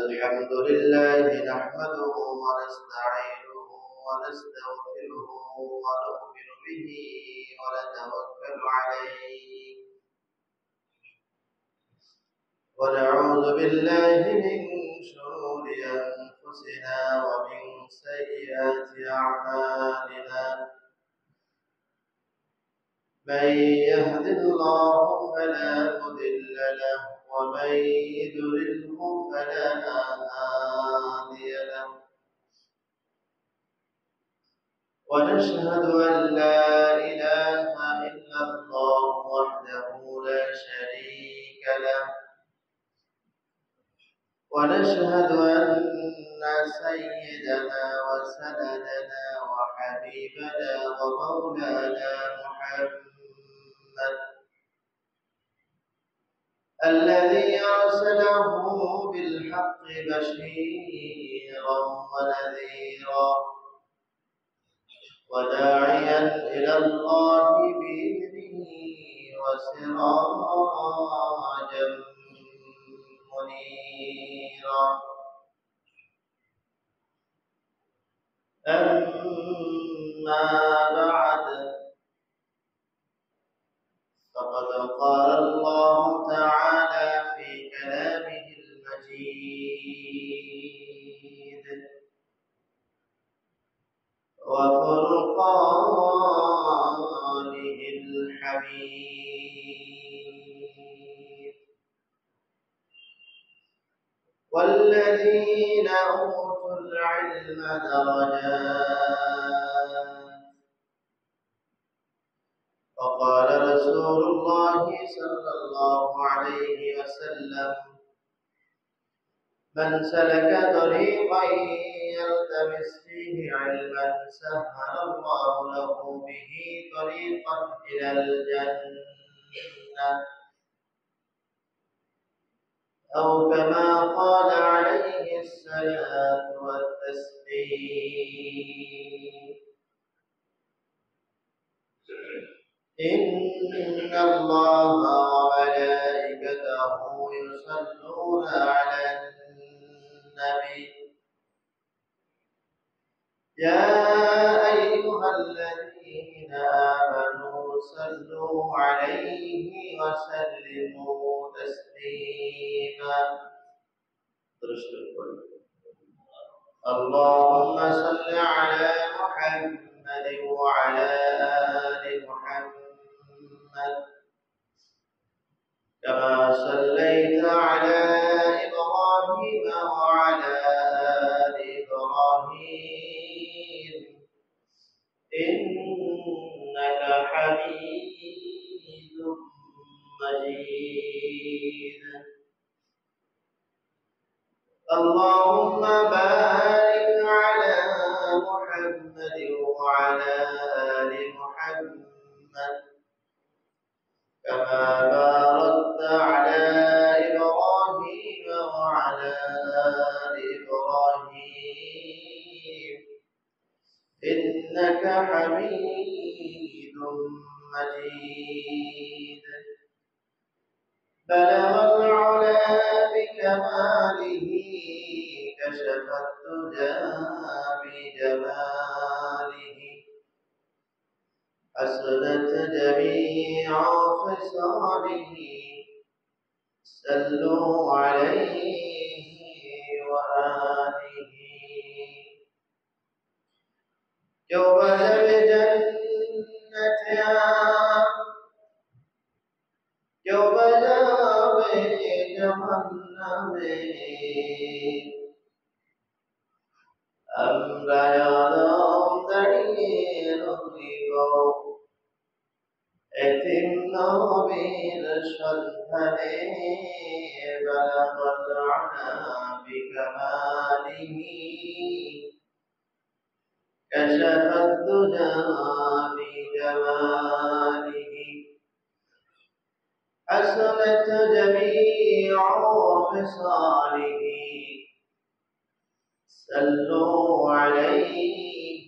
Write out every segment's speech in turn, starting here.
الحمد لله نحمده ونستعينه ونستغفره ونؤمن به ونتوكل عليه ونعوذ بالله من شرور أنفسنا ومن سيئات أعمالنا من يهد الله فلا مضل له ومن يضلله فلا هادي له ونشهد أن لا إله إلا الله وحده لا شريك له ونشهد أن سيدنا وسندنا وحبيبنا ومولانا محمد الذي أرسله بالحق بشيرا ونذيرا وداعيا إلى الله بإذنه وسراجا منيرا أما بعد فقد قال الله تعالى في كلامه المجيد وفرقانه الحميد والذين أوتوا العلم درجات وقال رسول الله صلى الله عليه وسلم من سلك طريقا يلتمس فيه علما سهل الله له به طريقا إلى الجنة أو كما قال عليه الصلاة والتسليم إن الله وملائكته يصلون على النبي يا أيها الذين آمنوا صلوا عليه وسلموا تسليما اللهم صل على محمد وعلى آل محمد كما صليت على إبراهيم وعلى آل إبراهيم إنك حميد مجيد اللهم بارك على محمد وعلى آل محمد كما باركت على إبراهيم وعلى آل إبراهيم إنك حميد مجيد بلغ العلا بكماله كشف الدجى بجماله حسنت جميع خصاله صلوا عليه وآله يوم الجنة يوم جهنم আমরা আদম দাঁড়িয়ে রইব এতিম নবীর সন্ধানে বালাগাল আনা বিকামালিহি কাশাফাদ দুজা বিজামালিহি حسنت جميع خصاله صلوا عليه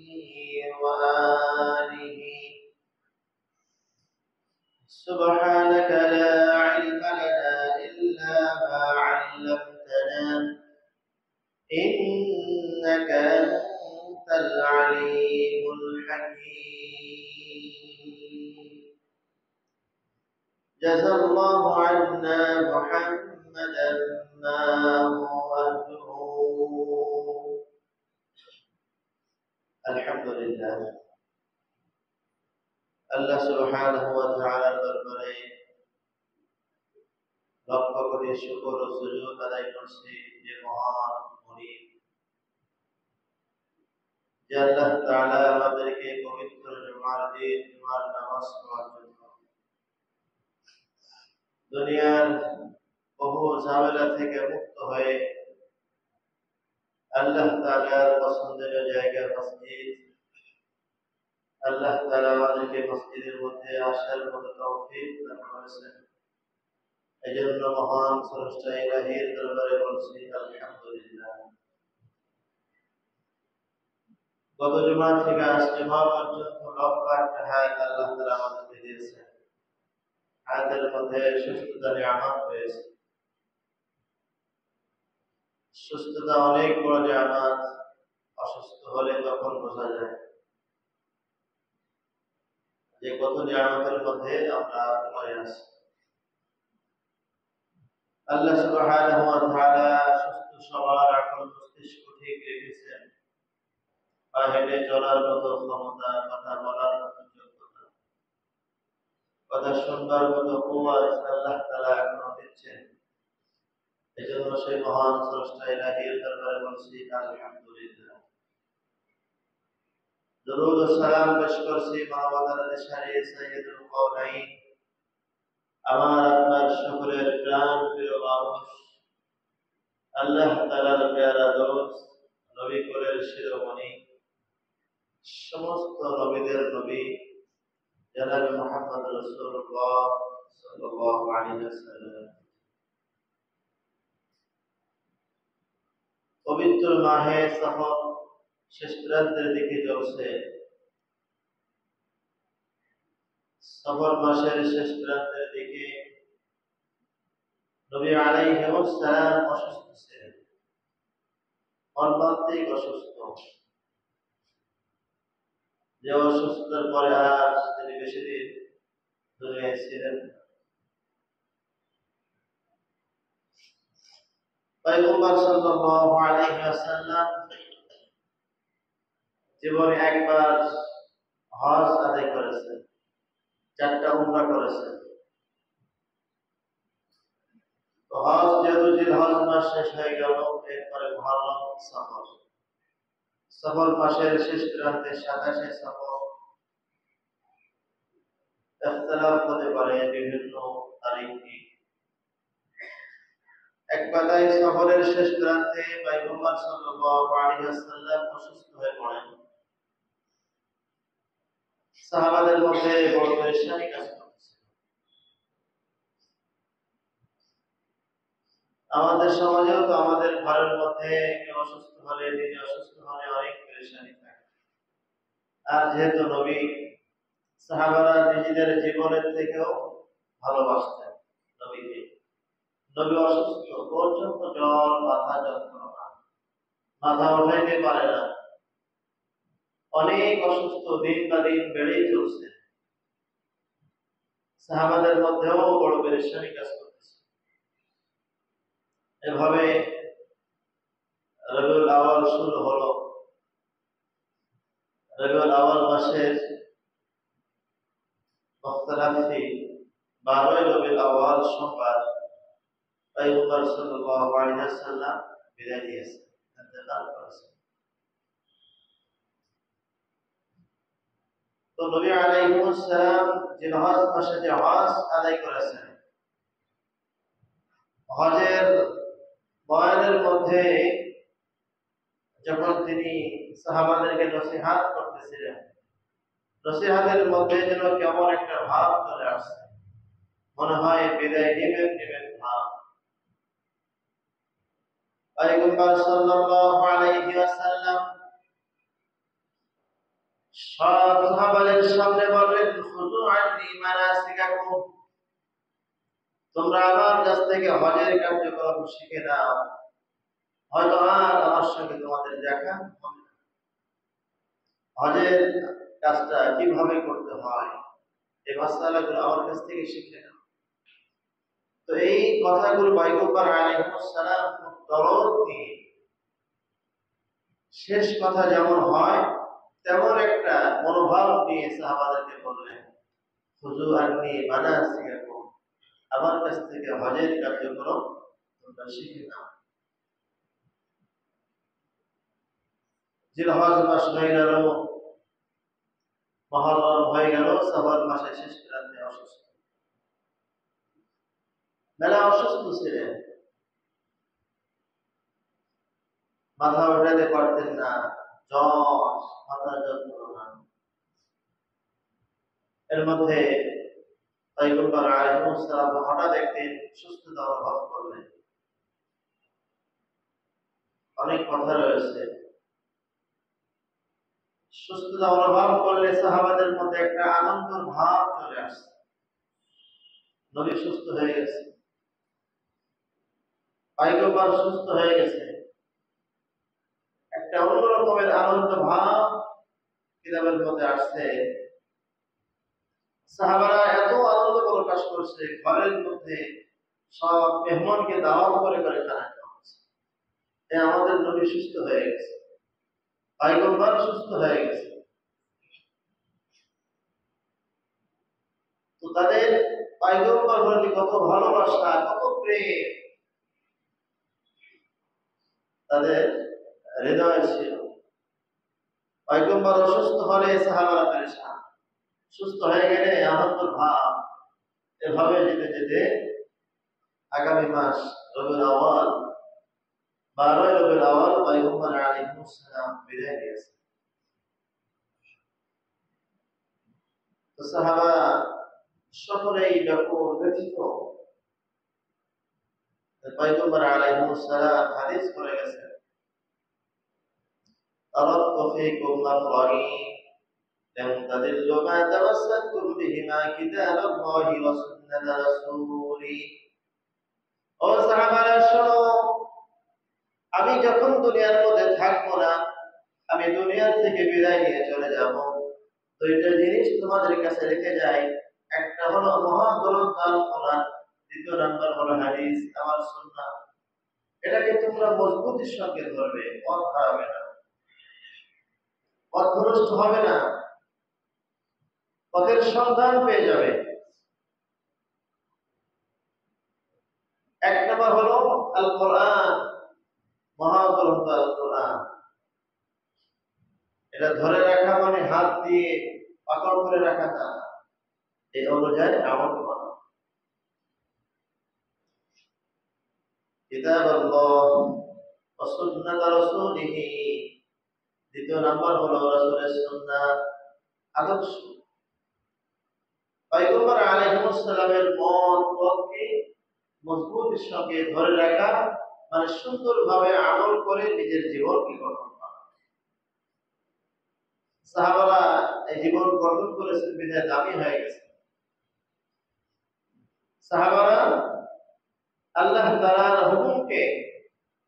وآله الحكيم جزى الله عنا محمدا ما هو أهله الحمد لله আল্লাহ সুবহানাহু ওয়া তাআলার দরবারে লক্ষ কোটি শুকর ও সুজুদ আদায় করছি যে মহান মুনিব যে আল্লাহ তাআলা আমাদেরকে পবিত্র জুমার দিন জুমার নামাজ পড়ার জন্য দুনিয়ার বহু ঝামেলা থেকে মুক্ত হয়ে আল্লাহ তাআলার পছন্দের জায়গা মসজিদ আল্লাহ তাআলা আমাদেরকে মসজিদের মধ্যে আসার মতো তৌফিক দান করেছেন। এজন্য মহান স্রষ্টা ইলাহির দরবারে বলছি আলহামদুলিল্লাহ। গত জুমা থেকে আজ জুমা পর্যন্ত লম্বা একটা হায়াত আল্লাহ তাআলা আমাদেরকে দিয়েছেন। হায়াতের মধ্যে সুস্থতা নিয়ামত পেয়েছি। সুস্থতা অনেক বড় নিয়ামত। অসুস্থ হলে তখন বোঝা যায় যে কত নিয়ামতের মধ্যে আমরা পড়ে আছি। আল্লাহ সুবহানাহু ওয়া তাআলা সুস্থ সবল আকল মস্তিষ্ক ঠিক রেখেছেন। পা হেঁটে চলার মতো ক্ষমতা, কথা বলার মতো যোগ্যতা, কথা শুনবার মতো কুওয়াত আল্লাহ তাআলা এখনো দিচ্ছেন। এজন্য সেই মহান স্রষ্টা ইলাহির দরবারে বলছি আলহামদুলিল্লাহ। দরুদ ও সালাম পেশ করছি মানবতার দিশারি সাইয়্যিদুল কাওনাইন, আমার আপনার সকলের প্রাণ প্রিয় মানুষ, আল্লাহ তাআলার পেয়ারা দোস্ত, নবী কুলের শিরোমণি, সমস্ত নবীদের নবী জনাব মুহাম্মদ রাসূলুল্লাহ সাল্লাল্লাহু আলাইহি ওয়াসাল্লাম। পবিত্র মাহে সফর শেষ প্রান্তের দিকে চলছে। সফর মাসের শেষ প্রান্তের দিকে নবী আলাইহিস সালাম অসুস্থ ছিলেন, মর্মান্তিক অসুস্থ। যে অসুস্থতার পরে আর তিনি বেশি দিন দুনিয়ায় ছিলেন না। পয়গম্বর সাল্লাল্লাহু আলাইহি ওয়াসাল্লাম জীবনে একবার হজ আদায় করেছেন, 4টা উমরা করেছেন। তো হজ যেহেতু জিলহজ মাস শেষ হয়ে গেল, এরপরে মুহররম সফর, সফর মাসের শেষ প্রান্তে 27 সফর। ইখতিলাফ হতে পারে বিভিন্ন তারিখে। এক কথায় সফরের শেষ প্রান্তে পয়গম্বর সাল্লাল্লাহু আলাইহি ওয়াসাল্লাম অসুস্থ হয়ে পড়েন। সাহাবাদের মধ্যে বড় পেরেশানি কাজ করছে। আমাদের সমাজেও তো আমাদের ঘরের মধ্যে কেউ অসুস্থ হলে, নিজে অসুস্থ হলে অনেক পেরেশানি থাকে। আর যেহেতু নবী সাহাবারা নিজেদের জীবনের থেকেও ভালোবাসতেন নবীকে, নবী অসুস্থ পর্যন্ত জ্বর, মাথা যন্ত্রণা, মাথা উঠাইতে পারে না, অনেক অসুস্থ, দিন বা দিন বেড়েই চলছে। সাহাবাদের মধ্যেও বড় পেরেশানি কাজ করতেছে। এভাবে রবিউল আউয়াল শুরু হলো। রবিউল আউয়াল মাসের মুখতালাফি 12 রবিউল আউয়াল সোমবার পয়গম্বর সাল্লাল্লাহু আলাইহি ওয়াসাল্লাম বিদায় নিয়েছেন, ইন্তেকাল করেছেন। তো নবী আলাইহিস সালাম জিলহজ মাসে যে হজ আদায় করেছেন, হজের বয়ানের মধ্যে যখন তিনি সাহাবাদেরকে নসিহত করতেছিলেন, নসিহতের মধ্যে যেন কেমন একটা ভাব চলে আসছে, মনে হয় বিদায় নেবেন ভাব। পয়গম্বর সাল্লাল্লাহু আলাইহি ওয়াসাল্লাম সব সাহাবাদের সামনে বললেন, খুযু আন্নী মানাসিকাকুম, তোমরা আমার কাছ থেকে হজের কার্যক্রম শিখে নাও, হয়তো আর আমার সঙ্গে তোমাদের দেখা হবে না। হজের কাজটা কিভাবে করতে হয়, এই মাসালাগুলো আমার কাছ থেকে শিখে নাও। তো এই কথাগুলো পয়গম্বর আলাইহিস সালাম খুব দরদ দিয়ে, শেষ কথা যেমন হয় তেমন একটা মনোভাব নিয়ে সাহাবাদেরকে বললেন, খুযু আন্নী মানাসিকাকুম, আমার কাছ থেকে হজের কার্যক্রম তোমরা শিখে নাও। জিলহজ মাস হয়ে গেল, মহররম হয়ে গেল, সফর মাসে শেষ প্রান্তে অসুস্থ, মেলা অসুস্থ ছিলেন, মাথা উঠাতে পারতেন না, জ্বর, মাথা যন্ত্রণা। এর মধ্যে পয়গম্বর আলাইহিস সালাম হঠাৎ একদিন সুস্থতা অনুভব করলেন। অনেক কথা রয়েছে, সুস্থতা অনুভব করলে সাহাবাদের মধ্যে একটা আনন্দের ভাব চলে আসছে, নবী সুস্থ হয়ে গেছে, পয়গম্বর সুস্থ হয়ে গেছে, একটা অন্য রকমের আনন্দ ভাব কিতাবের মধ্যে আসছে। সাহাবারা এত আনন্দ প্রকাশ করছে, ঘরের মধ্যে সব মেহমানকে দাওয়াত করে করে খানা খাওয়া হচ্ছে, আমাদের নবী সুস্থ হয়ে গেছে, পয়গম্বর সুস্থ হয়ে গেছে। তো তাদের পয়গম্বর প্রতি কত ভালোবাসা, কত প্রেম তাদের হৃদয়ে ছিল। পয়গম্বর অসুস্থ হলে সাহাবারা পেরেশান, সুস্থ হয়ে গেলে আনন্দ ভাব। এভাবে যেতে যেতে আগামী মাস রবিউল আউয়াল, 12 রবিউল আউয়াল পয়গম্বর আলাইহিস সালাম বিদায় নিয়েছে। তো সাহাবা সকলেই ব্যাপক ব্যথিত। পয়গম্বর আলাইহিস সালাম হাদিস করে গেছেন, তারাক্তু ফীকুম আমরাইন লাম তাদিল্লু মা তামাসসাকতুম বিহিমা কিতাবাল্লাহি ওয়া সুন্নাতা রাসূলি। ও সাহাবারা শোনো, আমি যখন দুনিয়ার মধ্যে থাকবো না, আমি দুনিয়ার থেকে বিদায় নিয়ে চলে যাব, দুইটা জিনিস তোমাদের কাছে রেখে যাই। একটা হলো মহাগ্রন্থ আল কোরআন, দ্বিতীয় নাম্বার হলো হাদিস, আমার সুন্নাহ। এটাকে তোমরা মজবুতির সঙ্গে ধরবে, পথ হারাবে না, পথভ্রষ্ট হবে না, পথের সন্ধান পেয়ে যাবে। এক নাম্বার হলো আল কোরআন, মহাগ্রন্থ আল কোরআন। এটা ধরে রাখা মানে হাত দিয়ে পাকড় করে রাখা না, এই অনুযায়ী আমল করা। কিতাবাল্লাহ ওয়া সুন্নাত রাসূলিহি, দ্বিতীয় নাম্বার হলো রাসূলের সুন্নাহ, আদর্শ। পয়গম্বর আলাইহিস সালামের মত পথকে মজবুতির সঙ্গে ধরে রাখা মানে সুন্দরভাবে আমল করে নিজের জীবনকে গঠন করা। সাহাবারা এই জীবন গঠন করেছেন বিধায় দামি হয়ে গেছে। সাহাবারা আল্লাহ তাআলার হুকুমকে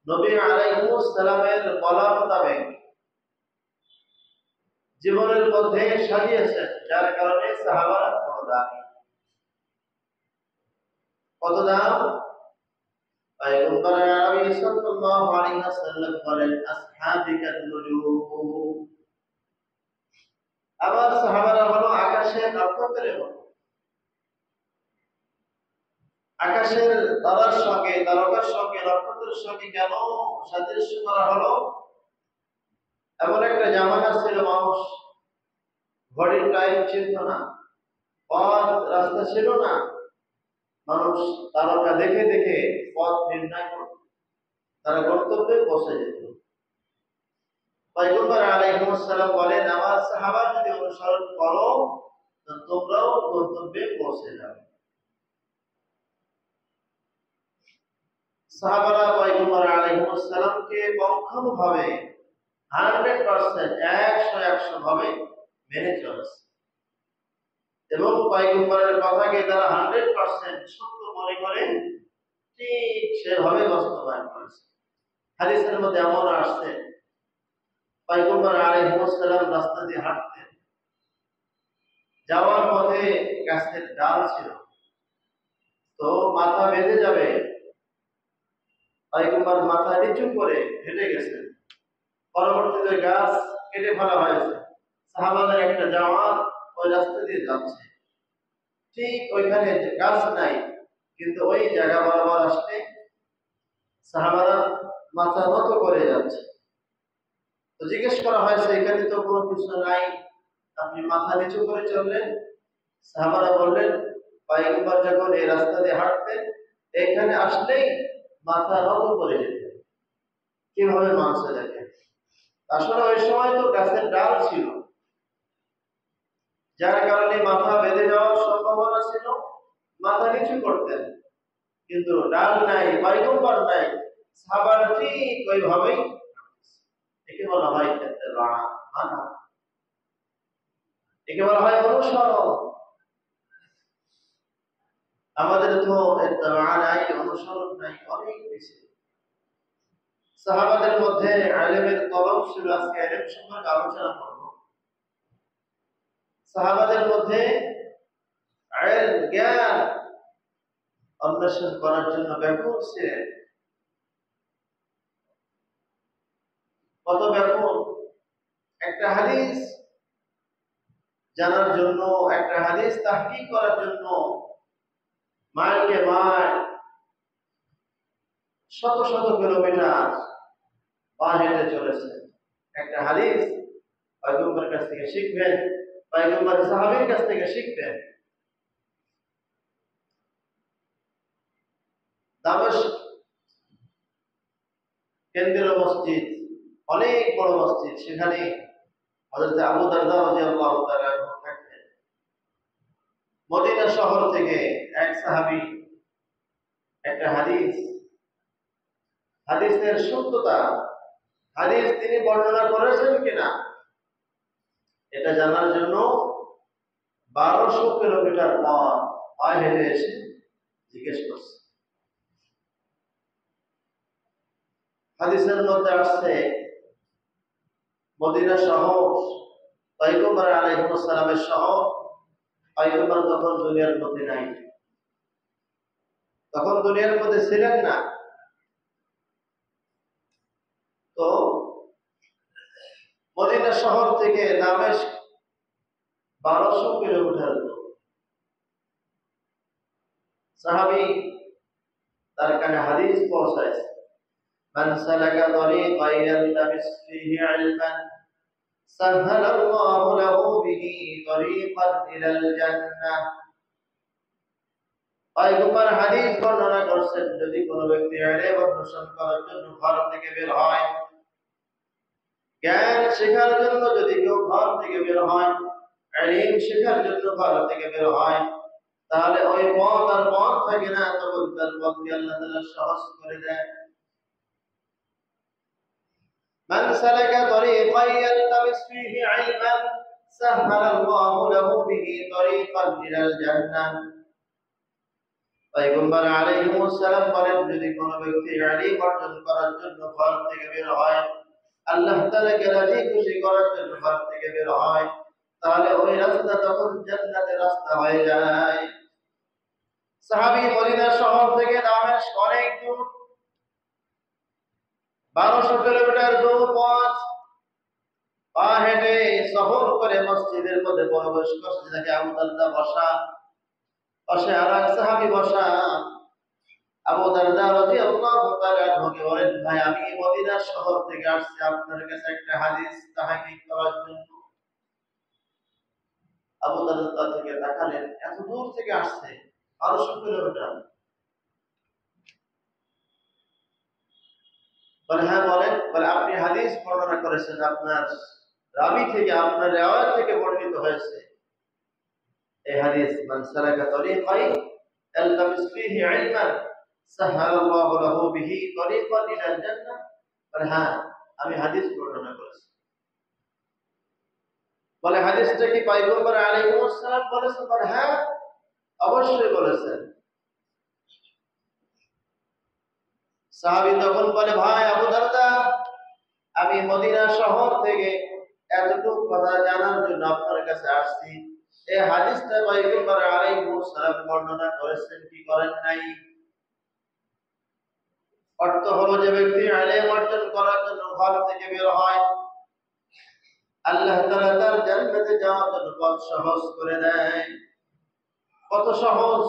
নবী আলাইহিস সালামের বলা মোতাবেক জীবনের মধ্যে সাজিয়েছেন, যার কারণে সাহাবারা বড় দামি। কত দাম? পয়গম্বর আরবি সাল্লাল্লাহু আলাইহি ওয়াসাল্লাম বলেন, আসহাবিকান নুজুম, আবার সাহাবারা হলো আকাশের নক্ষত্রের মতো। আকাশের তারার সঙ্গে, তারকার সঙ্গে, নক্ষত্রের সঙ্গে কেন সাদৃশ্য করা হলো? এমন একটা জামানা ছিল, মানুষ ঘড়ির টাইম চিনত না, পথ রাস্তা ছিল না, মানুষ তারকা দেখে দেখে পথ নির্ণয় করত, তারা গন্তব্যে পৌঁছে যেত। পয়গম্বর আলাইহিস সালাম বলেন, আমার সাহাবা যদি অনুসরণ করো তো তোমরাও গন্তব্যে পৌঁছে যাবে। সাহাবারা পয়গম্বর আলাইহিস সালামকে পঙ্খানুভাবে 100% 100 ভাবে মেনে চলেছে এবং পয়গম্বরের কথাকে তারা 100% সত্য মনে করে ঠিক সেভাবে বাস্তবায়ন করেছে। হাদিসের মধ্যে এমন আসছে, পয়গম্বর আলাইহিস সালাম রাস্তা দিয়ে হাঁটতেন, যাওয়ার পথে গাছের ডাল ছিল, তো মাথা বেঁধে যাবে, পয়গম্বর মাথা নিচু করে হেঁটে গেছেন। পরবর্তীতে গাছ কেটে ফেলা হয়েছে, সাহাবাদের একটা জামাত ওই রাস্তা দিয়ে যাচ্ছে, ঠিক ওইখানে গাছ নাই, কিন্তু ওই জায়গা বরাবর আসলে সাহাবারা মাথা নত করে যাচ্ছে। তো জিজ্ঞেস করা হয়েছে, এখানে তো কোনো কিছু নাই, আপনি মাথা নিচু করে চললেন? সাহাবারা বললেন, পয়গম্বর যখন এই রাস্তা দিয়ে হাঁটতেন, এখানে আসলেই মাথা নত করে যেতেন। কিভাবে মানুষ দেখেন, আসলে ওই সময় তো গাছের ডাল ছিল, যার কারণে মাথা বেঁধে যাওয়ার সম্ভাবনা ছিল, মাথা নিচু করতেন। কিন্তু ডাল নাই, পয়গম্বর নাই, সাহাবারা ঠিক ওইভাবেই, একে বলা হয় মানা, একে বলা হয় অনুসরণ। আমাদের তো নাই, অনুসরণ নাই, অনেক বেশি। সাহাবাদের মধ্যে আলেমের তলব ছিল, আজকে আলেম সম্পর্কে আলোচনা করব। সাহাবাদের মধ্যে জ্ঞান অন্বেষণ করার জন্য ব্যাকুল ছিলেন। কত ব্যাকুল! একটা হাদিস জানার জন্য, একটা হাদিস তাহকিক করার জন্য মাইলকে মাইল, শত শত কিলোমিটার পা হেঁটে চলেছেন। একটা হাদিস পয়গম্বরের কাছ থেকে শিখবেন, পয়গম্বর সাহাবীর কাছ থেকে শিখবেন। দামেস্ক কেন্দ্রীয় মসজিদ, অনেক বড় মসজিদ, সেখানে হযরত আবু দারদা রাদিয়াল্লাহু তাআলা থাকতেন। মদিনা শহর থেকে এক সাহাবী একটা হাদিসের সত্যতা, হাদিস তিনি বর্ণনা করেছেন কিনা এটা জানার জন্য 1200 কিলোমিটার পথ পায়ে হেঁটে এসে জিজ্ঞেস করছে। হাদিসের মধ্যে আসছে, মদিনা শহর পয়গম্বর আলাইহিস সালামের শহর, পয়গম্বর তখন দুনিয়ার মধ্যে নাই, তখন দুনিয়ার মধ্যে ছিলেন না। তো মদিনা শহর থেকে দামেস্ক 1200 কিলোমিটার দূর। সাহাবী তার কানে হাদিস পৌঁছাইছে, মান সালাকা তরিকান ইয়ালতামিস ফীহি ইলমান সাহহালাল্লাহু লাহু বিহি তরিকান ইলাল জান্নাহ। পয়গম্বর হাদিস বর্ণনা করছেন, যদি কোনো ব্যক্তি ইলম অন্বেষণ করার জন্য ঘর থেকে বের হয়, জ্ঞান শেখার জন্য যদি কেউ ঘর থেকে বের হয়, ইলম শেখার জন্য ঘর থেকে বের হয়, তাহলে ওই পথ আর পথ থাকে না, তখন তার পথকে আল্লাহ তাআলা সহজ করে দেয়। মান সালাকা তরিকান ইয়ালতামিস ফীহি ইলমান সাহহালাল্লাহু লাহু বিহি তরিকান ইলাল জান্নাহ। পয়গম্বর আলাইহিস সালাম বলেন, যদি কোনো ব্যক্তি ইলম অর্জন করার জন্য ঘর থেকে বের হয়, আল্লাহ তাআলাকে রাজি খুশি করার জন্য ঘর থেকে বের হয়, তাহলে ওই রাস্তা তখন জান্নাতের রাস্তা হয়ে যায়। সাহাবী মদিনা শহর থেকে দামেস্ক অনেক দূর, 1200 কিলোমিটার দূর পথ পা হেঁটে সফর করে মসজিদের মধ্যে প্রবেশ করছে। দেখে আবু দারদা বসা, পাশে আর এক সাহাবী বসা। আবু দারদা রাদিয়াল্লাহু তাআলা আনহুকে বলেন, ভাই আমি মদিনা শহর থেকে আসছি আপনার কাছে একটা হাদিস তাহকিক করার জন্য। আবু দারদা থেকে তাকালেন, এত দূর থেকে আসছে, 1200 কিলোমিটার। বলে, হ্যাঁ বলেন। বলে, আপনি হাদিস বর্ণনা করেছেন, আপনার রাবি থেকে, আপনার রিওয়ায়াত থেকে বর্ণিত হয়েছে এই হাদিস, মান সালাকা তরিকান ইয়ালতামিস ফীহি ইলমান সাহহালাল্লাহু লাহু বিহি তরিকান ইলাল জান্নাহ। বলে, হ্যাঁ আমি হাদিস বর্ণনা করেছি। বলে, হাদিসটা কি পয়গম্বর আলাইহিস সালাম বলেছেন? বলে, হ্যাঁ অবশ্যই বলেছেন। সাহাবী তখন বলে, ভাই আবু দারদা, আমি মদিনা শহর থেকে এতটুকু কথা জানার জন্য আপনার কাছে আসছি, এই এই হাদিসটা পয়গম্বর আলাইহিস সালাম বর্ণনা করেছেন কি করেন নাই? অর্থ হলো যে ব্যক্তি ইলম অর্জন করার জন্য ঘর থেকে বের হয়, আল্লাহ তাআলা তার জান্নাতে যাওয়ার জন্য পথ সহজ করে দেয়। কত সহজ!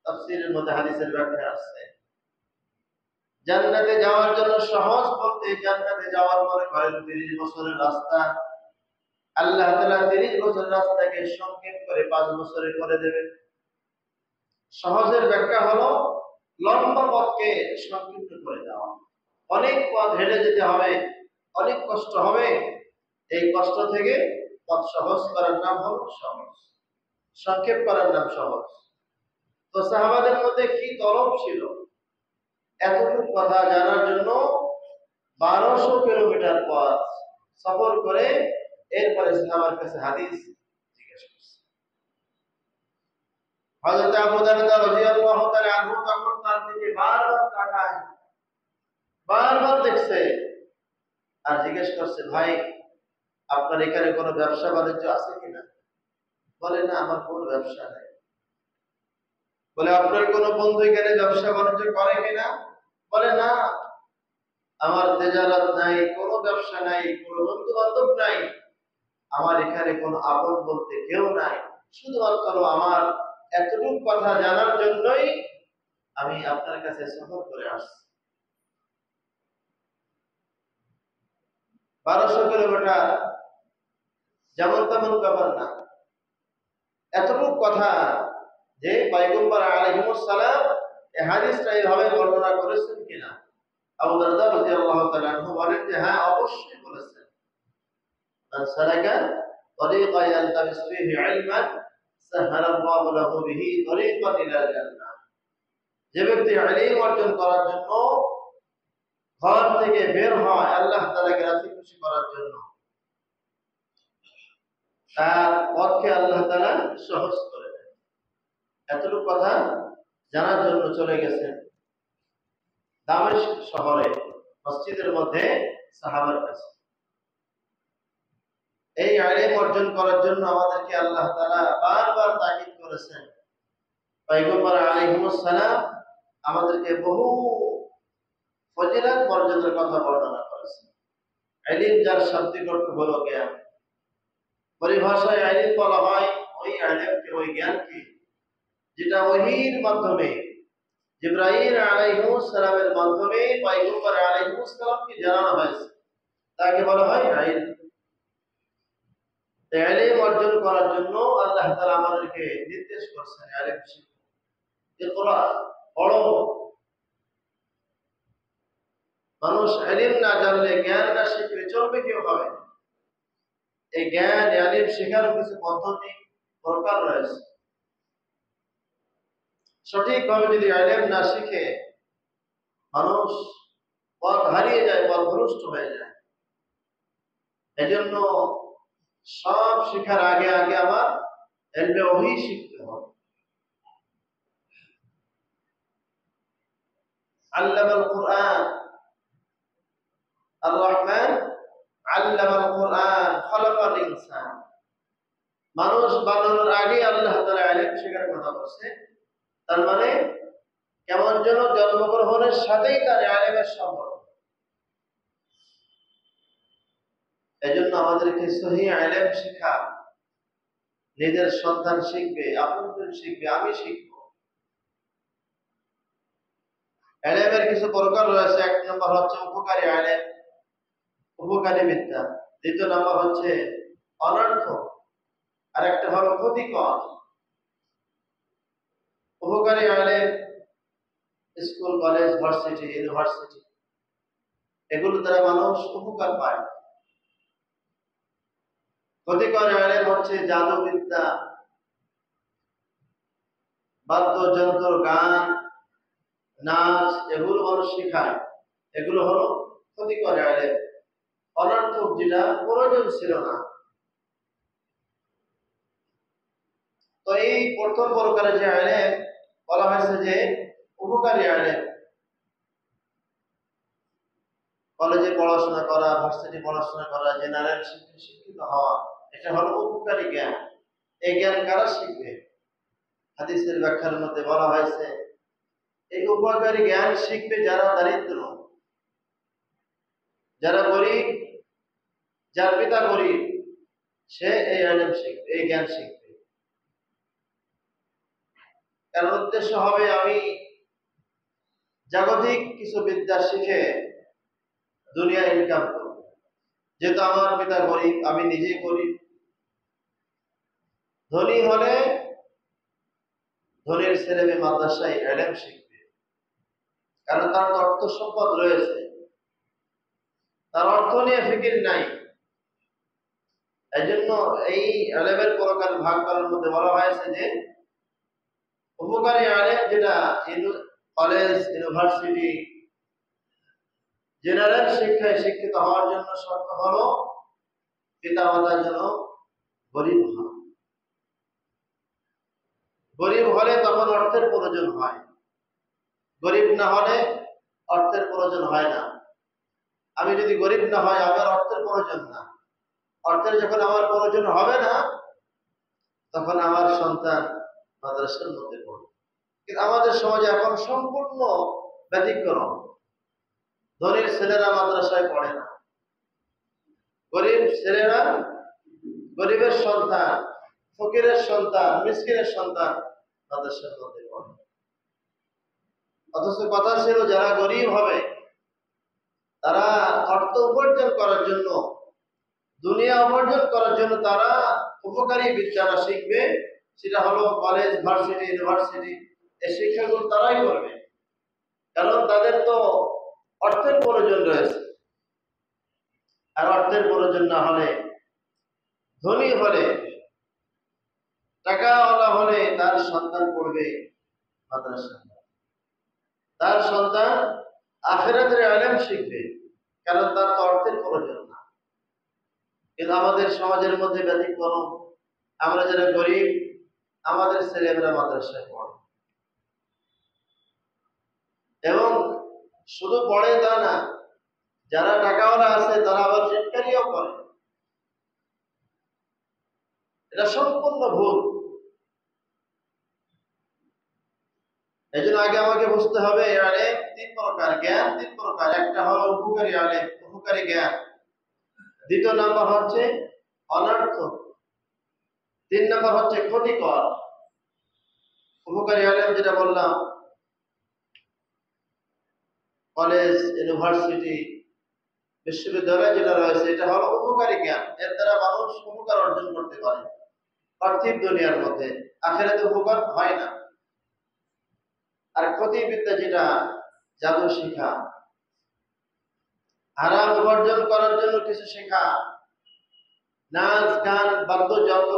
তাফসীরের মধ্যে হাদিসের ব্যাখ্যা আছে, জান্নাতে যাওয়ার জন্য সহজ বলতে জান্নাতে যাওয়ার পরে করেন 30 বছরের রাস্তা, আল্লাহ তাআলা 30 বছরের রাস্তাকে সংক্ষেপ করে 5 বছরে করে দেবেন। সহজের ব্যাখ্যা হলো লম্বা পথকে সংক্ষিপ্ত করে দেওয়া। অনেক পথ হেঁটে যেতে হবে, অনেক কষ্ট হবে, এই কষ্ট থেকে পথ সহজ করার নাম হলো সহজ, সংক্ষেপ করার নাম সহজ। তো সাহাবাদের মধ্যে কি তলব ছিল? এতটুকু কথা জানার জন্য 1200 কিলোমিটার পথ সফর করে এরপরে সাহাবার কাছে হাদিস জিজ্ঞেস করছে। হযরত আবু দারদা রাদিয়াল্লাহু তাআলা আনহু তখন তার দিকে বারবার তাকায়, বারবার দেখছে আর জিজ্ঞেস করছে, ভাই আপনার এখানে কোনো ব্যবসা বাণিজ্য আছে কিনা? বলে, না আমার কোনো ব্যবসা নেই। বলে, আপনার কোনো বন্ধু এখানে ব্যবসা বাণিজ্য করে কিনা? বলে, না আমার তেজারত নাই, কোনো ব্যবসা নাই, কোনো বন্ধু বান্ধব নাই, আমার এখানে কোনো আপন বলতে কেউ নাই, শুধুমাত্র আমার এতটুকু কথা জানার জন্যই আমি আপনার কাছে সফর করে আসছি। 1200 কিলোমিটার যেমন তেমন ব্যাপার না, এতটুকু কথা যে পয়গম্বর আলাইহিস সালাম এই হাদিসটা এইভাবে বর্ণনা করেছেন কিনা। আবু দারদা রাদিয়াল্লাহু তাআলা আনহু বলেন যে হ্যাঁ অবশ্যই বলেছেন, মান সালাকা তরিকা ইয়ালতামিস ফীহি ইলমান সাহহালাল্লাহু লাহু বিহি তরিকান ইলাল জান্নাহ। যে ব্যক্তি ইলম অর্জন করার জন্য ঘর থেকে বের হয় আল্লাহ তাআলাকে রাজি খুশি করার জন্য, তার পথকে আল্লাহ তাআলা সহজ করে দেন। এতটুকু কথা জানার জন্য চলে গেছেন দামেস্ক শহরে মসজিদের মধ্যে সাহাবার কাছে। এই ইলম অর্জন করার জন্য আমাদেরকে আল্লাহ তাআলা বারবার তাকিদ করেছেন। পয়গম্বর আলাইহিস সালাম আমাদেরকে বহু ফজিলত মর্যাদার কথা বর্ণনা করেছেন। ইলম যার শাব্দিক অর্থ হলো জ্ঞান, পরিভাষায় ইলম বলা হয় ওই ইলমকে, ওই জ্ঞানকে যেটা ওহীর মাধ্যমে জিবরাইল আলাইহিস সালামের মাধ্যমে পয়গম্বর আলাইহিস সালামকে জানানো হয়েছে, তাকে বলা হয় ইলম। ইলম অর্জন করার জন্য আল্লাহ তাআলা আমাদেরকে নির্দেশ করেছেন ইলম শিখো, ইকরা পড়ো। মানুষ ইলম না জানলে, জ্ঞান না শিখলে চলবে কিভাবে? এই জ্ঞান ইলম শেখার কিছু পদ্ধতি দরকার রয়েছে। সঠিকভাবে যদি ইলম না শিখে মানুষ পথ হারিয়ে যায়, পথভ্রষ্ট হয়ে যায়। এজন্য সব শেখার আগে আগে আমার ইলমে ওহী শিখতে হবে। আল্লামাল কুরআন, আর রহমান আল্লামাল কুরআন খালাকাল ইনসান। মানুষ বানানোর আগে আল্লাহ তাআলা ইলম শেখার কথা বলছে। তার মানে কেমন যেন জন্মগ্রহণের সাথেই তার ইলমের সম্পর্ক। এজন্য আমাদেরকে সহিহ ইলম শেখা, নিজের সন্তান শিখবে, আপনজন শিখবে, আমি শিখব। ইলমের কিছু প্রকার রয়েছে। এক নম্বর হচ্ছে উপকারী ইলম, উপকারী বিদ্যা। দ্বিতীয় নম্বর হচ্ছে অনর্থক, আর একটা হলো ক্ষতিকর। উপকারী ইলম স্কুল, কলেজ, ভার্সিটি, ইউনিভার্সিটি, এগুলো দ্বারা মানুষ উপকার পায়। ক্ষতিকর ইলম হচ্ছে জাদুবিদ্যা, বাদ্যযন্ত্র, গান, নাচ, এগুলো মানুষ শেখায়, এগুলো হলো ক্ষতিকর ইলম, অনর্থক, যেটা প্রয়োজন ছিল না। তো এই প্রথম প্রকারের যে ইলম বলা হয়েছে যে উপকারী ইলম, কলেজে পড়াশোনা করা, ভার্সিটি পড়াশোনা করা, জেনারেল শিক্ষিত হওয়া, এটা হলো উপকারী জ্ঞান। এই জ্ঞান কারা শিখবে? হাদিসের ব্যাখ্যার মধ্যে বলা হয়েছে এই উপকারী জ্ঞান শিখবে যারা দারিদ্র, যারা গরিব, যার পিতা গরিব, সে এই ইলম শিখবে, এই জ্ঞান শিখবে। কারণ উদ্দেশ্য হবে আমি জাগতিক কিছু বিদ্যা শিখে দুনিয়া ইনকাম করব। যেহেতু আমার পিতা গরিব, আমি নিজেই গরিব। ধনী হলে ধনীর ছেলে মেয়ে মাদ্রাসায় ইলম শিখবে, কারণ তার তো অর্থ সম্পদ রয়েছে, তার অর্থ নিয়ে ফিকির নাই। এই জন্য এই ইলমের প্রকার ভাগ করার মধ্যে বলা হয়েছে যে উপকারী ইলম যেটা কলেজ, ইউনিভার্সিটি, জেনারেল শিক্ষায় শিক্ষিত হওয়ার জন্য শর্ত হলো পিতা মাতার যেন গরিব হয়। গরিব হলে তখন অর্থের প্রয়োজন হয়, গরিব না হলে অর্থের প্রয়োজন হয় না। আমি যদি গরিব না হয় আমার অর্থের প্রয়োজন না, অর্থের যখন আমার প্রয়োজন হবে না তখন আমার সন্তান মাদ্রাসার মধ্যে পড়বে। কিন্তু আমাদের সমাজে এখন সম্পূর্ণ ব্যতিক্রম। ধনীর ছেলেরা মাদ্রাসায় পড়ে না, গরিব ছেলেরা, গরিবের সন্তান, ফকিরের সন্তান, মিসকিনের সন্তান মাদ্রাসার মধ্যে পড়ে। অথচ কথা ছিল যারা গরিব হবে তারা অর্থ উপার্জন করার জন্য, দুনিয়া উপার্জন করার জন্য তারা উপকারী বিদ্যাটা শিখবে। সেটা হলো কলেজ, ভার্সিটি, ইউনিভার্সিটি, এই শিক্ষাগুলো তারাই করবে। কারণ তাদের তো অর্থের প্রয়োজন রয়েছে, আর অর্থের প্রয়োজন না হলে, ধনী হলে, টাকাওয়ালা হলে তার সন্তান পড়বে মাদ্রাসা, তার সন্তান আখিরাতের ইলম শিখবে, কারণ তার তো অর্থের প্রয়োজন না। কিন্তু আমাদের সমাজের মধ্যে ব্যতিক্রম। আমরা যারা গরিব, আমাদের ছেলেমেয়েরা মাদ্রাসায় পড়ে, এবং শুধু পড়ে তা না, যারা টাকাওয়ালা আছে তারা আবার চিৎকারিও করে। এটা সম্পূর্ণ ভুল। এই জন্য আগে আমাকে বুঝতে হবে ইলম তিন প্রকার, জ্ঞান তিন প্রকার। একটা হলো উপকারী ইলম, উপকারী জ্ঞান। দ্বিতীয় নাম্বার হচ্ছে অনর্থক। তিন নাম্বার হচ্ছে ক্ষতিকর। উপকারী ইলম যেটা বললাম, কলেজ, ইউনিভার্সিটি, বিশ্ববিদ্যালয় যেটা রয়েছে, এটা হলো উপকারী জ্ঞান। এর দ্বারা মানুষ উপকার অর্জন করতে পারে পার্থিব দুনিয়ার মধ্যে, আখিরাতে উপকার হয় না। আর ক্ষতিবিদ্যা যেটা জাদু শিখা, হারাম উপার্জন করার জন্য কিছু শেখা, নাচ গান, বাদ্যযন্ত্র,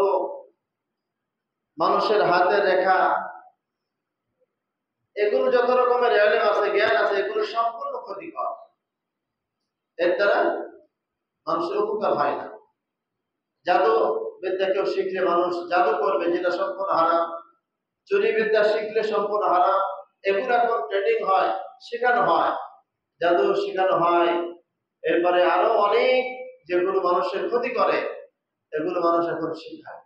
মানুষের হাতে রেখা, এগুলো যত রকমের ইলম আছে, জ্ঞান আছে, এগুলো সম্পূর্ণ ক্ষতিকর। এর দ্বারা মানুষের উপকার হয় না। জাদু বিদ্যা কেউ শিখলে মানুষ জাদু করবে, যেটা সম্পূর্ণ হারাম। চুরি বিদ্যা শিখলে সম্পূর্ণ হারাম। এগুলো এখন ট্রেনিং হয়, শেখানো হয়, জাদু শেখানো হয়। এরপরে আরো অনেক যেগুলো মানুষের ক্ষতি করে, এগুলো মানুষ এখন শিখায়।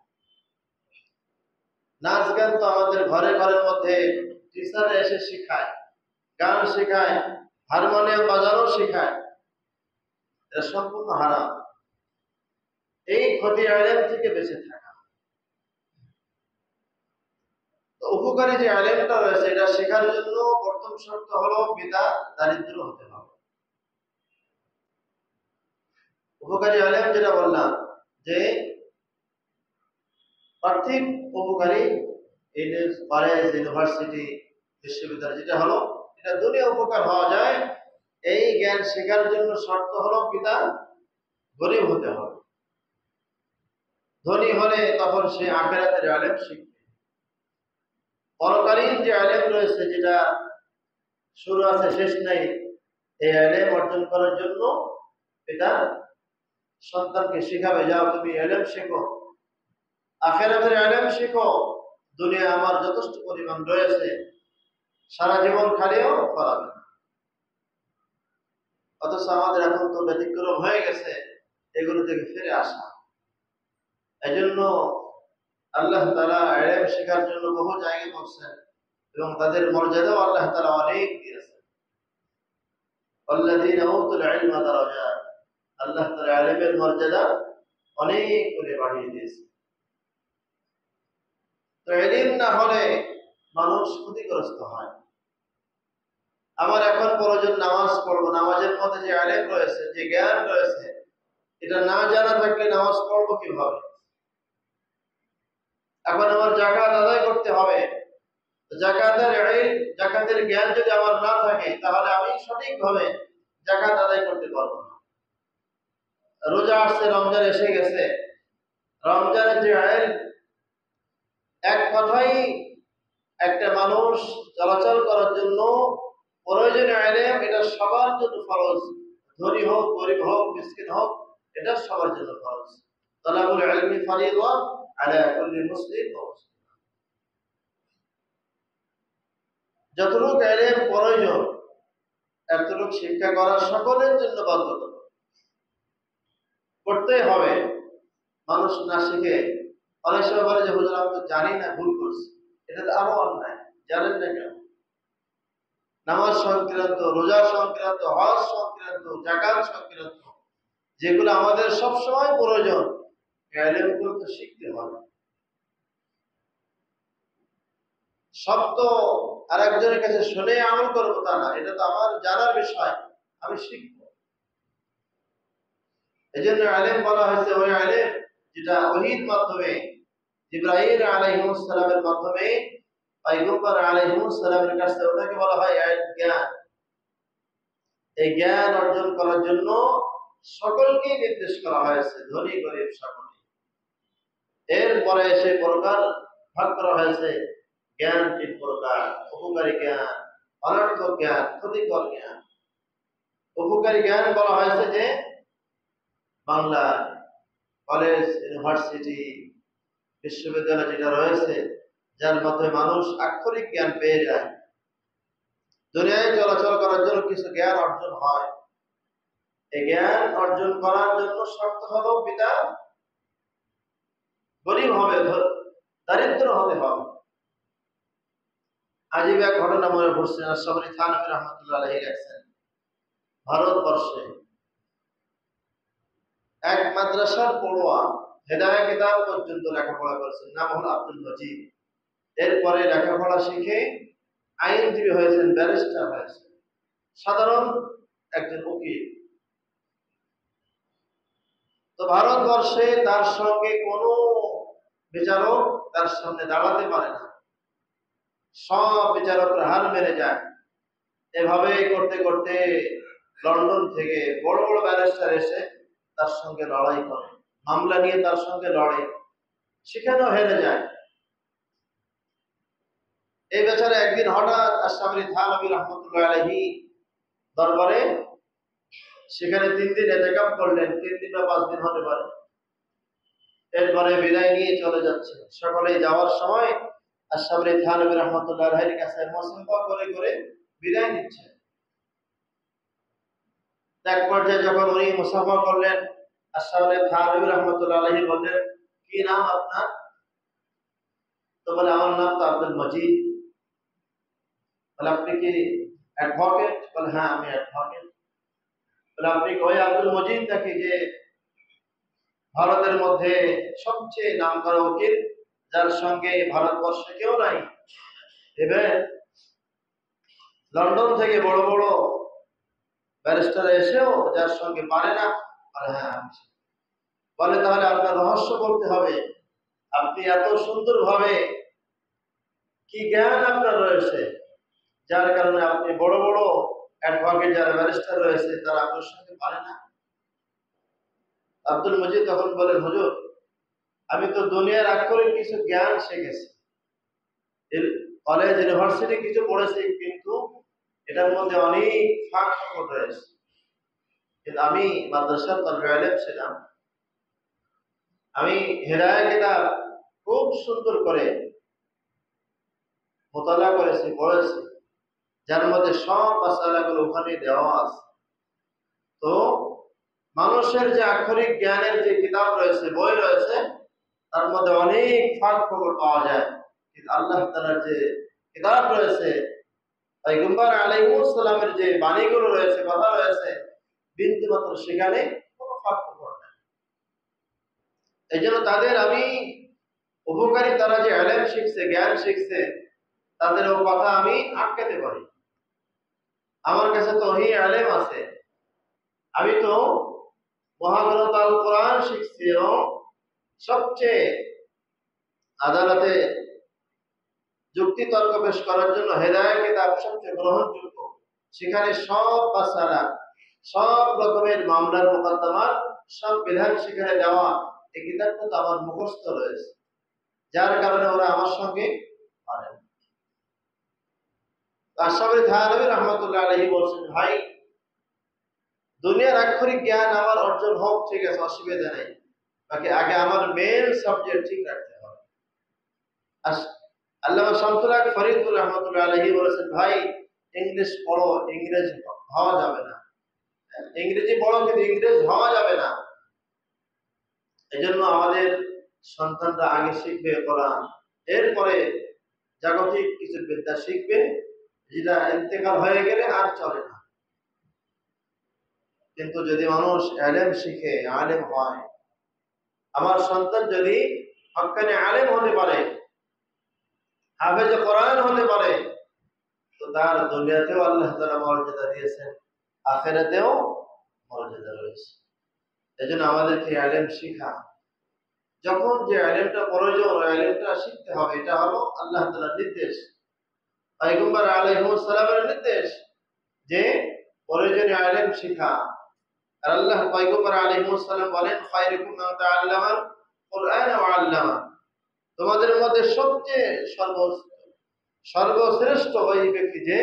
নাচ গান তো আমাদের ঘরে ঘরের মধ্যে টিচার এসে শিখায়, গান শেখায়, হারমোনিয়াম বাজানো শেখায়। এটা সম্পূর্ণ হারাম। এই ক্ষতি ইলম থেকে বেঁচে থাকা। তো উপকারী যে ইলমটা রয়েছে, এটা শেখার জন্য প্রথম শর্ত হলো পিতা দারিদ্র হতে হবে। উপকারী ইলম যেটা বললাম যে পার্থিব উপকারী, কলেজ, ইউনিভার্সিটি, বিশ্ববিদ্যালয় যেটা হলো, এটা দুনিয়া উপকার হওয়া যায়। এই জ্ঞান শেখার জন্য শর্ত হলো পিতা গরিব হতে হবে। ধনী হলে তখন সে আখিরাতের ইলম শিখবে। পরকালীন যে ইলম রয়েছে, যেটা শুরু আছে শেষ নাই, এই ইলম অর্জন করার জন্য পিতা সন্তানকে শিখাবে, যাও তুমি ইলম শেখো, আখিরাতের ইলম শেখো, দুনিয়া আমার যথেষ্ট পরিমাণ রয়েছে, সারা জীবন খালিও করাবে না। অথচ আমাদের এখন তো ব্যতিক্রম হয়ে গেছে এগুলো থেকে ফিরে আসা। এই জন্য আল্লাহ তাআলা ইলম শেখার জন্য বহু জায়গায় বলছেন এবং তাদের মর্যাদাও আল্লাহ তাআলা অনেক দিয়েছেন। আল্লাযীনা উতুল ইলমা দারাজাত, আল্লাহ তাআলা ইলমের মর্যাদা অনেক করে বাড়িয়ে দিয়েছেন। তো ইলম না হলে মানুষ ক্ষতিগ্রস্ত হয়। আমার এখন প্রয়োজন নামাজ পড়বো, নামাজের মধ্যে যে ইলম রয়েছে, যে জ্ঞান রয়েছে, এটা না জানা থাকলে নামাজ পড়বো কিভাবে? এখন আমার যাকাত আদায় করতে হবে, যাকাতের ইলম, যাকাতের জ্ঞান যদি আমার না থাকে তাহলে আমি সঠিকভাবে যাকাত আদায় করতে পারবো না। রোজা আসছে, রমজান এসে গেছে, রমজানের যে ইলম, এক কথাই একটা মানুষ চলাচল করার জন্য প্রয়োজনীয় ইলম, এটা সবার জন্য ফরজ। ধনী হোক, গরিব হোক, মিসকিন হোক, এটা সবার জন্য ফরজ। তালাবুল ইলমি ফরিদা আলা কুল্লি মুসলিম ওয়া মুসলিমা। যতটুকু ইলম প্রয়োজন এতটুকু শিক্ষা করা সকলের জন্য বাধ্যতামূলক, করতে হবে। মানুষ না শিখে অনেক সময় বলে যে হুজুর আমি তো জানি না, ভুল করছি। এটা তো আরো অন্যায়। জানেন না কেন? নামাজ সংক্রান্ত, রোজা সংক্রান্ত, হজ সংক্রান্ত, যাকাত সংক্রান্ত যেগুলো আমাদের সবসময় প্রয়োজন, ইলমগুলো তো শিখতে হবে। সব তো আরেকজনের কাছে শুনে আমল করবো তা না, এটা তো আমার জানার বিষয়, আমি শিখবো। এই জন্য ইলম বলা হয়েছে ওই ইলম যেটা ওহীর মাধ্যমে, জিবরাইল আলাইহিস সালামের মাধ্যমে পয়গম্বর আলাইহিস সালামের কাছে, ওটাকে বলা হয় জ্ঞান। এই জ্ঞান অর্জন করার জন্য সকলকে নির্দেশ করা হয়েছে, ধনী গরিব সকলে। এরপরে সে প্রকার ভাগ করা হয়েছে, জ্ঞান তিন প্রকার: উপকারী জ্ঞান, অনর্থক জ্ঞান, ক্ষতিকর জ্ঞান। উপকারী জ্ঞান বলা হয়েছে যে বাংলা কলেজ, ইউনিভার্সিটি, বিশ্ববিদ্যালয় যেটা রয়েছে, যার মাধ্যমে মানুষ আক্ষরিক জ্ঞান পেয়ে যায়, দুনিয়ায় চলাচল করার জন্য কিছু জ্ঞান অর্জন হয়। এই জ্ঞান অর্জন করার জন্য শর্ত হলো পিতা গরিব হবে, দারিদ্র হতে হবে। আজীব এক ঘটনা মনে পড়ছে, আশরাফ আলী থানভী রহমতুল্লাহ আলাইহি লেখছেন, ভারতবর্ষে এক মাদ্রাসার পড়ুয়া হেদায়া কিতাব পর্যন্ত লেখাপড়া করেছেন, নাম হল আব্দুল মজিদ। এরপরে লেখাপড়া শিখে আইনজীবী হয়েছেন, ব্যারিস্টার হয়েছেন, সাধারণ একজন উকিল। তো ভারতবর্ষে তার সঙ্গে কোনো বিচারক তার সামনে দাঁড়াতে পারে না, সব বিচারকরা হার মেরে যায়। এভাবে করতে করতে লন্ডন থেকে বড় বড় ব্যারিস্টার এসে তার সঙ্গে লড়াই করে, মামলা নিয়ে তার সঙ্গে লড়ে, সেখানেও হেরে যায়। এই বেচারা একদিন হঠাৎ আশরাফ আলী থানভী রহমতুল্লাহ আলাইহি দরবারে, সেখানে 3 দিন ইতিকাফ করলেন, 3 দিন বা 5 দিন হতে পারে। এরপরে বিদায় নিয়ে চলে যাচ্ছে। সকলেই যাওয়ার সময় আশরাফ আলী থানভী রহমতুল্লাহ আলাইহির কাছে মুসাফা করে করে বিদায় নিচ্ছে। এক পর্যায়ে যখন উনি মুসাফা করলেন, আশরাফ আলী থানভী রহমতুল্লাহ আলাইহি বললেন, কি নাম আপনার? তো বলে, আমার নাম তো আব্দুল মজিদ। বলে, আপনি কি অ্যাডভোকেট? বলে, হ্যাঁ আমি অ্যাডভোকেট। বলে, আপনি ওই আব্দুল মজিদ নাকি যে ভারতের মধ্যে সবচেয়ে নামকরা উকিল, যার সঙ্গে ভারতবর্ষে কেউ নাই? এবার লন্ডন থেকে বড় বড় ব্যারিস্টার এসেও যার সঙ্গে পারে না? বলে, হ্যাঁ আমি। বলে, তাহলে আপনার রহস্য বলতে হবে, আপনি এত সুন্দরভাবে কি জ্ঞান আপনার রয়েছে যার কারণে আপনি বড় বড় অ্যাডভোকেট যারা ব্যারিস্টার রয়েছে তারা আপনার সঙ্গে পারে না? আব্দুল মজিদ তখন বলেন, হুজুর আমি তো দুনিয়ার আক্ষরিক কিছু জ্ঞান শিখেছি, কলেজ ইউনিভার্সিটি কিছু পড়েছি, কিন্তু এটার মধ্যে অনেক ফাঁক ফোকর রয়েছে। কিন্তু আমি মাদ্রাসার তালবে ইলম ছিলাম, আমি হেদায়া কিতাব খুব সুন্দর করে মোতালা করেছি, পড়েছি, যার মধ্যে সব মাসালাগুলো ওখানে দেওয়া আছে। তো মানুষের যে আক্ষরিক জ্ঞানের যে কিতাব রয়েছে, বই রয়েছে, তার মধ্যে অনেক ফাঁক খবর পাওয়া যায়, কিন্তু আল্লাহ তাআলার যে কিতাব রয়েছে, পয়গম্বর আলাইহিস সালামের যে বাণীগুলো রয়েছে, কথা রয়েছে, বিন্দু মাত্র সেখানে কোনো ফাঁক খবর নেই। এই জন্য তাদের আমি উপকারী, তারা যে ইলম শিখছে, জ্ঞান শিখছে, তাদের ও কথা আমি আটকাতে পারি। আমার কাছে তো ওই ইলম আছে, আমি তো মহাগ্রন্থ আল কোরআন শিখছি, এবং সবচেয়ে আদালতে যুক্তি তর্ক পেশ করার জন্য হেদায়েত কিতাব সবচেয়ে গ্রহণযোগ্য। সেখানে সব মাসআলা, সব রকমের মামলার মোকদ্দমার সব বিধান সেখানে দেওয়া। এই কিতাবটা তো আমার মুখস্থ রয়েছে, যার কারণে ওরা আমার সঙ্গে পারে না। আশরাফ থানভী রাহমাতুল্লাহ আলাইহি বলছেন, ভাই দুনিয়ার আক্ষরিক জ্ঞান আমার অর্জন হোক, ঠিক আছে, অসুবিধা নেই, বাকি আগে আমার মেন সাবজেক্ট ঠিক রাখতে হবে। আল্লামা শামসুল হক ফরিদপুর রহমতুল্লাহ আলাইহি বলেছেন, ভাই ইংলিশ পড়ো, ইংরেজ হওয়া যাবে না। ইংরেজি পড়ো, কিন্তু ইংরেজ হওয়া যাবে না। এজন্য আমাদের সন্তানরা আগে শিখবে কোরআন, এরপরে জাগতিক কিছু বিদ্যা শিখবে, যেটা ইন্তেকাল হয়ে গেলে আর চলে না। কিন্তু যদি মানুষ ইলম শিখে, আলেম হয়, আমার সন্তান যদি হক্কানি আলেম হতে পারে, হাফেজ কোরআন হতে পারে, তো তার দুনিয়াতেও আল্লাহ তাআলা মর্যাদা দিয়েছেন, আখিরাতেও মর্যাদা রয়েছে। এজন্য আমাদেরকে ইলম শিখা, যখন যে ইলমটা প্রয়োজন, ওই ইলমটা শিখতে হবে। এটা হলো আল্লাহ তাআলার নির্দেশ, পয়গম্বর আলাইহিস সালামের নির্দেশ যে প্রয়োজনীয় ইলম শিখা। আর আল্লাহ পয়গম্বর আলাইহিস সালাম বলেন, খায়রুকুম মান তাআল্লামাল কুরআন ওয়া আল্লামা, তোমাদের মধ্যে সবচেয়ে সর্বশ্রেষ্ঠ ওই ব্যক্তি যে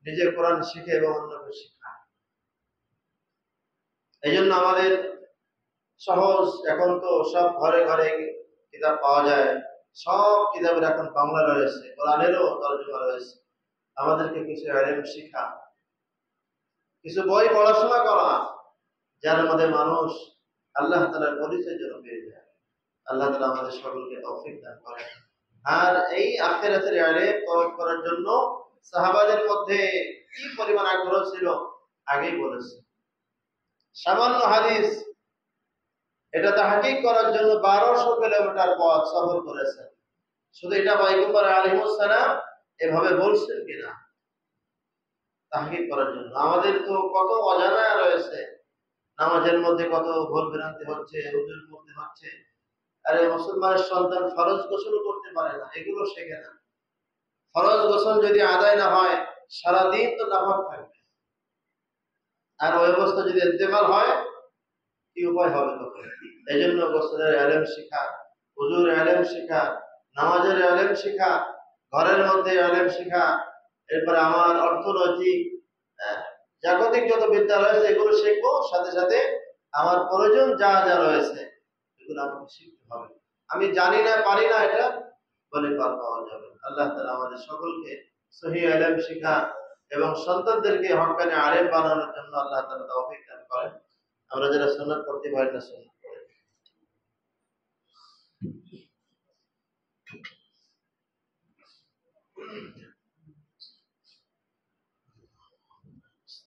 নিজে কোরআন শিখে এবং অন্যকে শেখায়। এই জন্য আমাদের সহজ, এখন তো সব ঘরে ঘরে কিতাব পাওয়া যায়, সব কিতাবের এখন বাংলা রয়েছে, কোরআনেরও তরজমা রয়েছে। আমাদেরকে কিছু ইলম শিখা, কিছু বই পড়াশোনা করা, যার মধ্যে মানুষ আল্লাহ তাআলার পরিচয় যেন পেয়ে যায়। আল্লাহ তাআলা আমাদের সকলকে তৌফিক দান করেন। আর এই আখিরাতের ইলম তলব করার জন্য সাহাবাদের মধ্যে কি পরিমাণ আগ্রহ ছিল আগেই বলেছি। সামান্য হাদিস, এটা তাহকিক করার জন্য 1200 কিলোমিটার পথ সফর করেছেন। শুধু এটা পয়গম্বর আলাইহিস সালাম এভাবে বলছেন কিনা তাহকিক করার জন্য। আমাদের তো কত অজানা রয়েছে, নামাজের মধ্যে কত ভুল ভ্রান্তি হচ্ছে, হুজুর করতে হচ্ছে। আরে মুসলমানের সন্তান ফরজ গোসল করতে পারে না, এগুলো শেখে না। ফরজ গোসল যদি আদায় না হয়, সারাদিন তো নাপাক থাকবে। আর ওই অবস্থা যদি ইন্তেকাল হয়, কি উপায় হবে তখন? এই জন্য গোসলের ইলম শিখা, হুজুর ইলম শিখা, নামাজের ইলম শিখা, ঘরের মধ্যে ইলম শিখা, এরপরে আমার অর্থনৈতিক জাগতিক যত বিদ্যা রয়েছে এগুলো শিখবো, সাথে সাথে আমার প্রয়োজন যা যা রয়েছে এগুলো আমাকে শিখতে হবে। আমি জানি না, পারি না, এটা বলে পার পাওয়া যাবে। আল্লাহ তাআলা আমাদের সকলকে সহিহ ইলম শিখা এবং সন্তানদেরকে হক্কানি আলেম বানানোর জন্য আল্লাহ তাআলা তৌফিক দান করেন। আমরা যারা সুন্নাত পড়তে পারি না, সুন্নাত পড়ি।